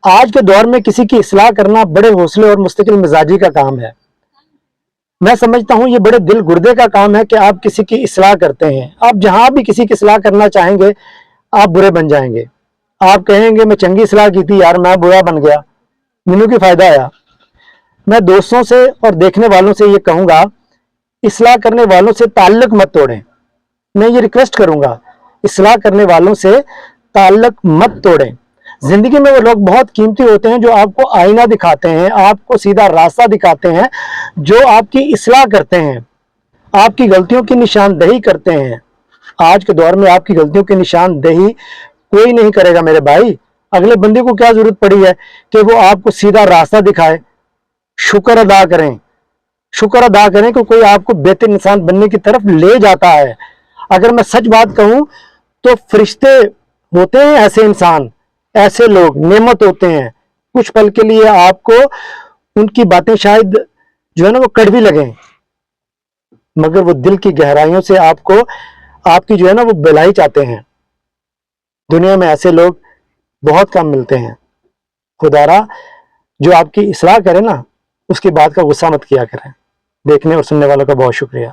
آج کے دور میں کسی کی اصلاح کرنا بڑے حوصلے اور مستقل مزاجی کا کام ہے۔ میں سمجھتا ہوں یہ بڑے دل گردے کا کام ہے کہ آپ کسی کی اصلاح کرتے ہیں۔ آپ جہاں بھی کسی کی اصلاح کرنا چاہیں گے آپ برے بن جائیں گے۔ آپ کہیں گے میں چنگی اصلاح کی تھی یار، میں برا بن گیا، مینوں کی فائدہ آیا۔ میں دوستوں سے اور دیکھنے والوں سے یہ کہوں گا، اصلاح کرنے والوں سے تعلق مت توڑیں۔ میں یہ ریکویسٹ کروں گا، اصلاح کرنے والوں سے تعلق مت توڑیں۔ زندگی میں وہ لوگ بہت قیمتی ہوتے ہیں جو آپ کو آئینہ دکھاتے ہیں، آپ کو سیدھا راستہ دکھاتے ہیں، جو آپ کی اصلاح کرتے ہیں، آپ کی غلطیوں کی نشاندہی کرتے ہیں۔ آج کے دور میں آپ کی غلطیوں کی نشاندہی کوئی نہیں کرے گا میرے بھائی۔ اگلے بندے کو کیا ضرورت پڑی ہے کہ وہ آپ کو سیدھا راستہ دکھائے؟ شکر ادا کریں، شکر ادا کریں کہ کوئی آپ کو بہتر انسان بننے کی طرف لے جاتا ہے۔ اگر میں سچ بات کہوں تو فرشتے ہوتے ہیں ایسے انسان، ایسے لوگ نعمت ہوتے ہیں۔ کچھ پل کے لیے آپ کو ان کی باتیں شاید جو ہے نا وہ کڑوی لگیں، مگر وہ دل کی گہرائیوں سے آپ کو آپ کی جو ہے نا وہ بھلائی چاہتے ہیں۔ دنیا میں ایسے لوگ بہت کم ملتے ہیں۔ خدا را جو آپ کی اصلاح کرے نا اس کی بات کا غصہ مت کیا کریں۔ دیکھنے اور سننے والوں کا بہت شکریہ۔